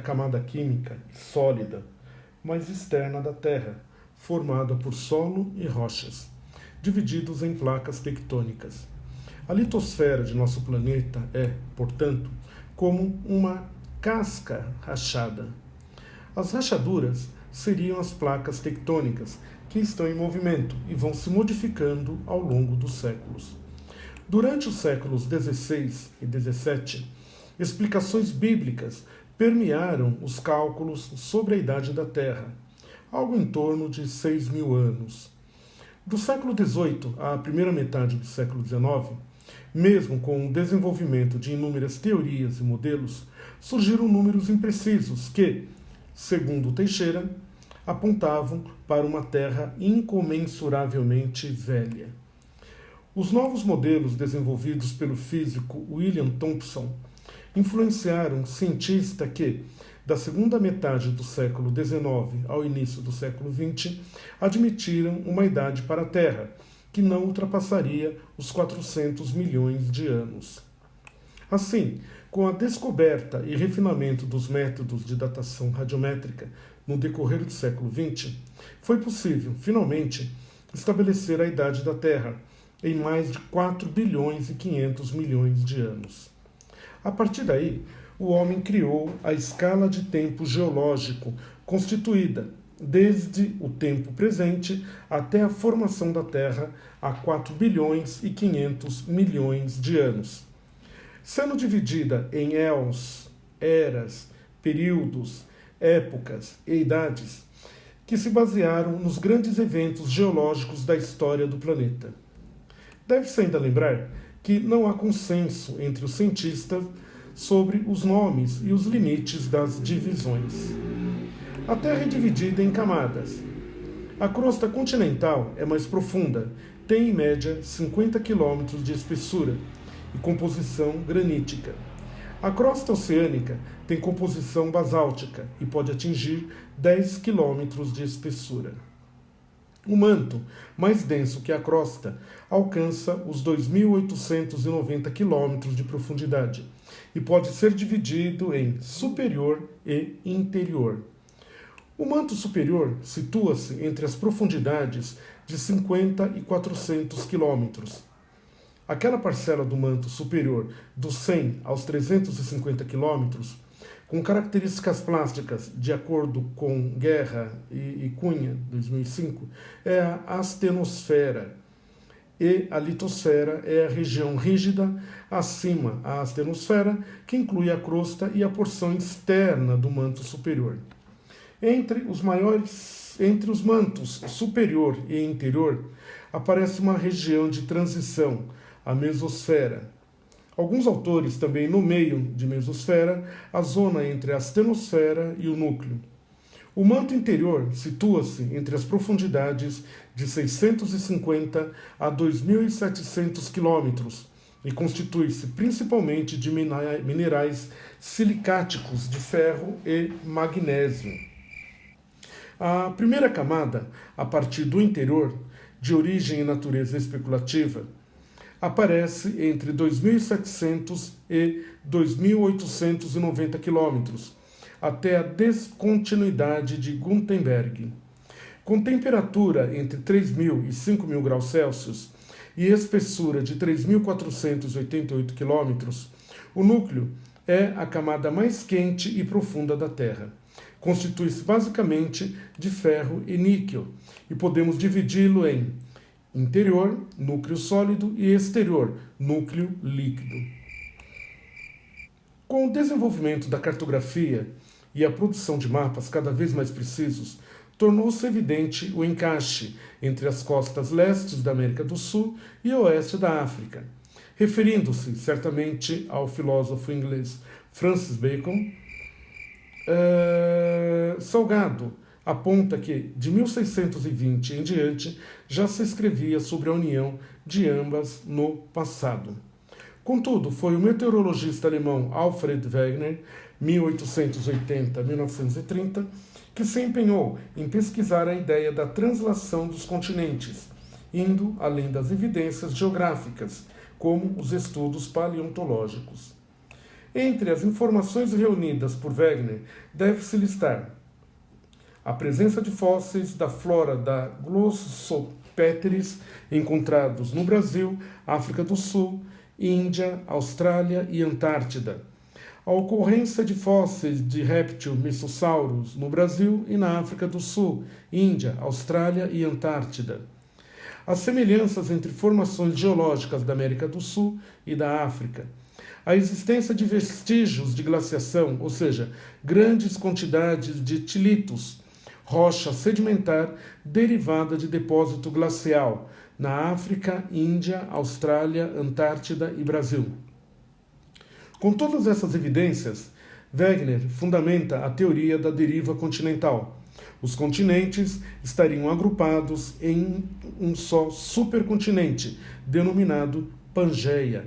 camada química e sólida mais externa da Terra, formada por solo e rochas, divididos em placas tectônicas. A litosfera de nosso planeta é, portanto, como uma casca rachada. As rachaduras seriam as placas tectônicas que estão em movimento e vão se modificando ao longo dos séculos. Durante os séculos XVI e XVII, explicações bíblicas permearam os cálculos sobre a idade da Terra, algo em torno de 6.000 anos. Do século XVIII à primeira metade do século XIX, mesmo com o desenvolvimento de inúmeras teorias e modelos, surgiram números imprecisos que, segundo Teixeira, apontavam para uma Terra incomensuravelmente velha. Os novos modelos desenvolvidos pelo físico William Thomson influenciaram um cientista que, da segunda metade do século XIX ao início do século XX, admitiram uma idade para a Terra que não ultrapassaria os 400 milhões de anos. Assim, com a descoberta e refinamento dos métodos de datação radiométrica no decorrer do século XX, foi possível, finalmente, estabelecer a idade da Terra em mais de 4 bilhões e 500 milhões de anos. A partir daí, o homem criou a escala de tempo geológico constituída, desde o tempo presente até a formação da Terra há 4 bilhões e 500 milhões de anos, sendo dividida em éons, eras, períodos, épocas e idades que se basearam nos grandes eventos geológicos da história do planeta. Deve-se ainda lembrar que não há consenso entre os cientistas sobre os nomes e os limites das divisões. A Terra é dividida em camadas. A crosta continental é mais profunda, tem em média 50 km de espessura e composição granítica. A crosta oceânica tem composição basáltica e pode atingir 10 km de espessura. O manto, mais denso que a crosta, alcança os 2.890 km de profundidade e pode ser dividido em superior e interior. O manto superior situa-se entre as profundidades de 50 e 400 km. Aquela parcela do manto superior dos 100 aos 350 km, com características plásticas de acordo com Guerra e Cunha, 2005, é a astenosfera, e a litosfera é a região rígida acima da astenosfera, que inclui a crosta e a porção externa do manto superior. Entre os mantos superior e interior, aparece uma região de transição, a mesosfera. Alguns autores também nomeiam de mesosfera a zona entre a astenosfera e o núcleo. O manto interior situa-se entre as profundidades de 650 a 2.700 km e constitui-se principalmente de minerais silicáticos de ferro e magnésio. A primeira camada, a partir do interior, de origem e natureza especulativa, aparece entre 2.700 e 2.890 km, até a descontinuidade de Gutenberg. Com temperatura entre 3.000 e 5.000 graus Celsius e espessura de 3.488 km, o núcleo é a camada mais quente e profunda da Terra. Constitui-se basicamente de ferro e níquel, e podemos dividi-lo em interior, núcleo sólido, e exterior, núcleo líquido. Com o desenvolvimento da cartografia e a produção de mapas cada vez mais precisos, tornou-se evidente o encaixe entre as costas lestes da América do Sul e oeste da África. Referindo-se certamente ao filósofo inglês Francis Bacon, Salgado aponta que, de 1620 em diante, já se escrevia sobre a união de ambas no passado. Contudo, foi o meteorologista alemão Alfred Wegener, 1880-1930, que se empenhou em pesquisar a ideia da translação dos continentes, indo além das evidências geográficas, como os estudos paleontológicos. Entre as informações reunidas por Wegener, deve-se listar a presença de fósseis da flora da Glossopteris encontrados no Brasil, África do Sul, Índia, Austrália e Antártida. A ocorrência de fósseis de réptil Mesosaurus no Brasil e na África do Sul, Índia, Austrália e Antártida. As semelhanças entre formações geológicas da América do Sul e da África. A existência de vestígios de glaciação, ou seja, grandes quantidades de tilitos, rocha sedimentar derivada de depósito glacial, na África, Índia, Austrália, Antártida e Brasil. Com todas essas evidências, Wegener fundamenta a teoria da deriva continental. Os continentes estariam agrupados em um só supercontinente, denominado Pangeia,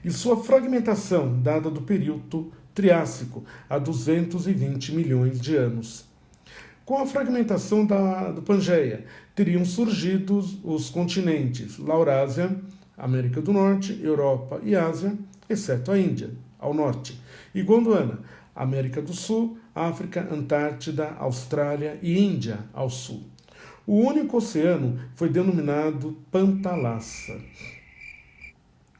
e sua fragmentação dada do período Triássico, há 220 milhões de anos. Com a fragmentação do Pangeia, teriam surgido os continentes Laurásia, América do Norte, Europa e Ásia, exceto a Índia, ao norte, e Gondwana, América do Sul, África, Antártida, Austrália e Índia, ao sul. O único oceano foi denominado Pantalassa.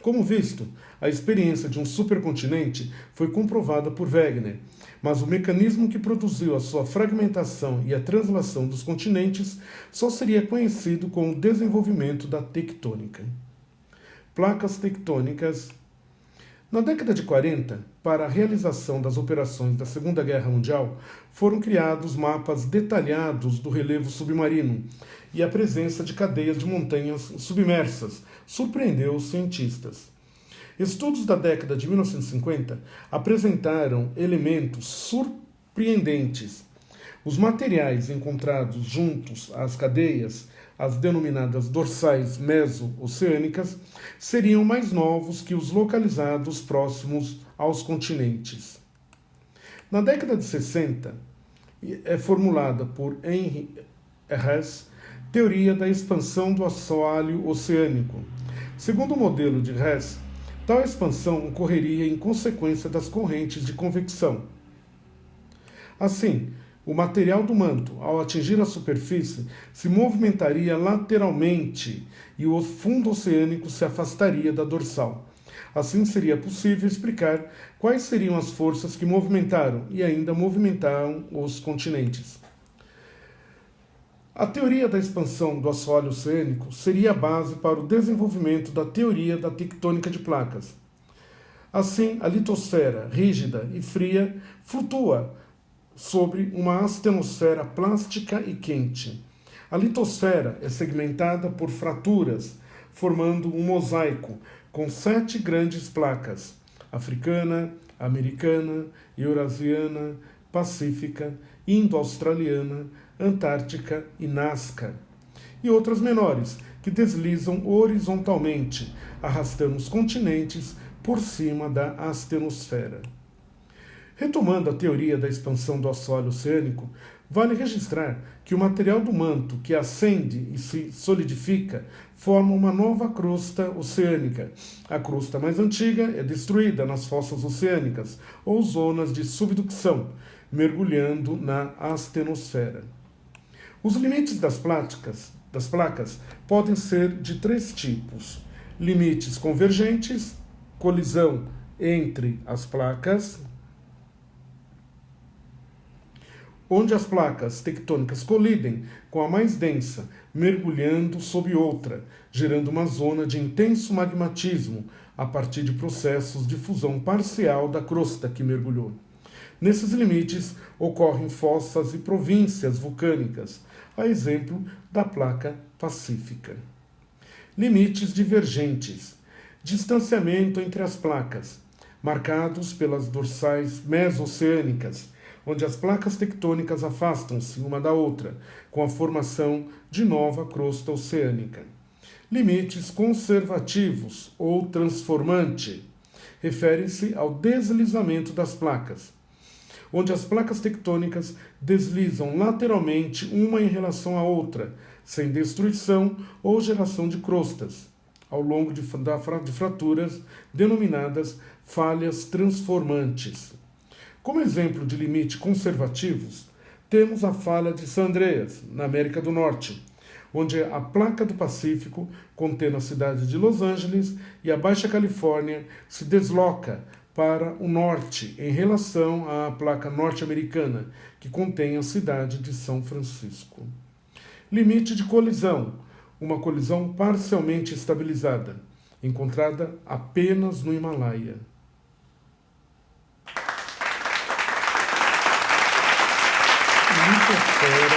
Como visto, a experiência de um supercontinente foi comprovada por Wegener, mas o mecanismo que produziu a sua fragmentação e a translação dos continentes só seria conhecido com o desenvolvimento da tectônica. Placas tectônicas. Na década de 40, para a realização das operações da Segunda Guerra Mundial, foram criados mapas detalhados do relevo submarino e a presença de cadeias de montanhas submersas surpreendeu os cientistas. Estudos da década de 1950 apresentaram elementos surpreendentes. Os materiais encontrados juntos às cadeias, as denominadas dorsais meso-oceânicas, seriam mais novos que os localizados próximos aos continentes. Na década de 60, é formulada por Henry Hess teoria da expansão do assoalho oceânico. Segundo o modelo de Hess, tal expansão ocorreria em consequência das correntes de convecção. Assim, o material do manto, ao atingir a superfície, se movimentaria lateralmente e o fundo oceânico se afastaria da dorsal. Assim, seria possível explicar quais seriam as forças que movimentaram e ainda movimentaram os continentes. A teoria da expansão do assoalho oceânico seria a base para o desenvolvimento da teoria da tectônica de placas. Assim, a litosfera, rígida e fria, flutua sobre uma astenosfera plástica e quente. A litosfera é segmentada por fraturas, formando um mosaico com 7 grandes placas: africana, americana, eurasiana, pacífica, indo-australiana, antártica e nazca, e outras menores, que deslizam horizontalmente, arrastando os continentes por cima da astenosfera. Retomando a teoria da expansão do assoalho oceânico, vale registrar que o material do manto que ascende e se solidifica forma uma nova crosta oceânica. A crosta mais antiga é destruída nas fossas oceânicas ou zonas de subducção, mergulhando na astenosfera. Os limites das placas podem ser de 3 tipos: limites convergentes, colisão entre as placas, onde as placas tectônicas colidem com a mais densa, mergulhando sob outra, gerando uma zona de intenso magmatismo a partir de processos de fusão parcial da crosta que mergulhou. Nesses limites ocorrem fossas e províncias vulcânicas, a exemplo da placa pacífica. Limites divergentes. Distanciamento entre as placas, marcados pelas dorsais meso-oceânicas, onde as placas tectônicas afastam-se uma da outra, com a formação de nova crosta oceânica. Limites conservativos ou transformante referem-se ao deslizamento das placas, onde as placas tectônicas deslizam lateralmente uma em relação à outra, sem destruição ou geração de crostas. ao longo de fraturas denominadas falhas transformantes. Como exemplo de limite conservativos, temos a falha de San Andreas, na América do Norte, onde a placa do Pacífico, contendo a cidade de Los Angeles e a Baixa Califórnia, se desloca para o norte em relação à placa norte-americana, que contém a cidade de São Francisco. Limite de colisão, uma colisão parcialmente estabilizada, encontrada apenas no Himalaia. Litosfera